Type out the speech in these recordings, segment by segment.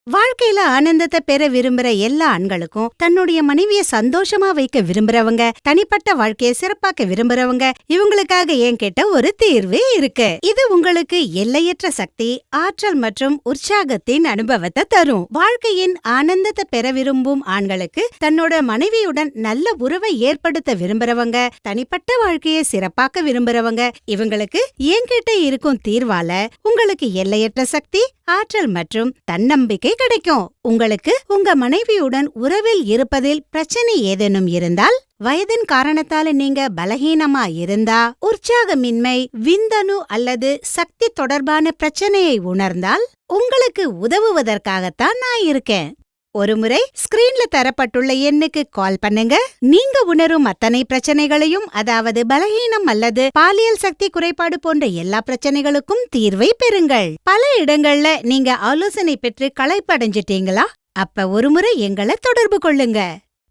வாழ்க்கையில ஆனந்தத்தை பெற விரும்புற எல்லா ஆண்களுக்கும் தன்னுடைய மனைவிய சந்தோஷமா வைக்க விரும்புறவங்க, தனிப்பட்ட வாழ்க்கையை சிறப்பாக்க விரும்புறவங்க, இவங்களுக்காக ஏன் கேட்ட ஒரு தீர்வு இருக்கு. இது உங்களுக்கு எல்லையற்ற சக்தி, ஆற்றல் மற்றும் உற்சாகத்தின் அனுபவத்தை தரும். வாழ்க்கையின் ஆனந்தத்தை பெற விரும்பும் ஆண்களுக்கு, தன்னோட மனைவியுடன் நல்ல உறவை ஏற்படுத்த விரும்புறவங்க, தனிப்பட்ட வாழ்க்கையை சிறப்பாக்க விரும்புறவங்க, இவங்களுக்கு ஏன் கேட்ட இருக்கும் தீர்வால உங்களுக்கு எல்லையற்ற சக்தி, ஆற்றல் மற்றும் தன்னம்பிக்கை கிடைக்கும். உங்களுக்கு உங்க மனைவியுடன் உறவில் இருப்பதில் பிரச்சனை ஏதேனும் இருந்தால், வயதின் காரணத்தால நீங்க பலகீனமா இருந்தா, உற்சாகமின்மை, விந்தணு அல்லது சக்தி தொடர்பான பிரச்சனையை உணர்ந்தால், உங்களுக்கு உதவுவதற்காகத்தான் நான் இருக்கேன். ஒருமுறை ஸ்கிரீன்ல தரப்பட்டுள்ள எண்ணுக்கு கால் பண்ணுங்க. நீங்க உணரும் அத்தனை பிரச்சனைகளையும், அதாவது பலகீனம் அல்லது பாலியல் சக்தி குறைபாடு போன்ற எல்லா பிரச்சனைகளுக்கும் தீர்வை பெறுங்கள். பல இடங்கள்ல நீங்க ஆலோசனை பெற்று களைப்படைஞ்சிட்டீங்களா? அப்ப ஒருமுறை எங்களை தொடர்பு கொள்ளுங்க.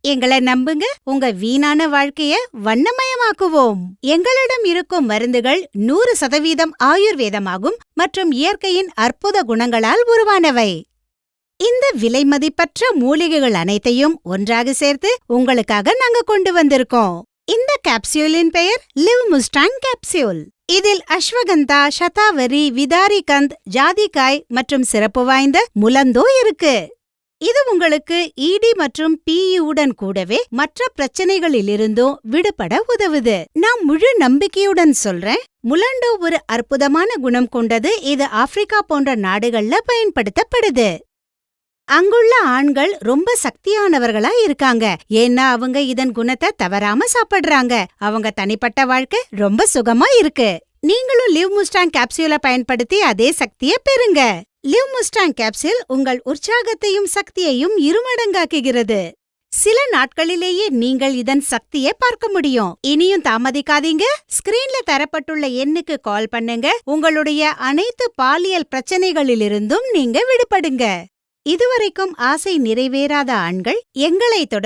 எங்களை நம்புங்க, உங்க வீணான வாழ்க்கைய வண்ணமயமாக்குவோம். எங்களிடம் இருக்கும் மருந்துகள் 100% ஆயுர்வேதமாகும் மற்றும் இயற்கையின் அற்புத குணங்களால் உருவானவை. இந்த விலை மதிப்பற்ற மூலிகைகள் அனைத்தையும் ஒன்றாக சேர்த்து உங்களுக்காக நாங்க கொண்டு வந்திருக்கோம். இந்த கேப்சியூலின் பெயர் லிவ் முஸ்டாங் கேப்சியூல். இதில் அஸ்வகந்தா, சதாவரி, விதாரிகந்த், ஜாதிக்காய் மற்றும் சிறப்பு வாய்ந்த முலந்தோ இருக்கு. இது உங்களுக்கு இடி மற்றும் பிஇயுடன் கூடவே மற்ற பிரச்சனைகளிலிருந்தும் விடுபட உதவுது. நான் முழு நம்பிக்கையுடன் சொல்றேன், முலண்டோ ஒரு அற்புதமான குணம் கொண்டது. இது ஆப்பிரிக்கா போன்ற நாடுகள்ல பயன்படுத்தப்படுது. அங்குள்ள ஆண்கள் ரொம்ப சக்தியானவர்களா இருக்காங்க, ஏன்னா அவங்க இதன் குணத்தை தவறாம சாப்பிடுறாங்க. அவங்க தனிப்பட்ட வாழ்க்கை ரொம்ப சுகமா இருக்கு. நீங்களும் லிவ் முஸ்டாங் கேப்சியூலை பயன்படுத்தி அதே சக்தியை பெறுங்க. லிவ் முஸ்டாங் கேப்சியூல் உங்கள் உற்சாகத்தையும் சக்தியையும் இருமடங்காக்குகிறது. சில நாட்களிலேயே நீங்கள் இதன் சக்தியை பார்க்க முடியும். இனியும் தாமதிக்காதீங்க. ஸ்கிரீன்ல தரப்பட்டுள்ள எண்ணுக்கு கால் பண்ணுங்க. உங்களுடைய அனைத்து பாலியல் பிரச்சனைகளிலிருந்தும் நீங்க விடுபடுங்க. இதுவரைக்கும் ஆசை நிறைவேறாத ஆண்கள் எங்களை தொடர்பு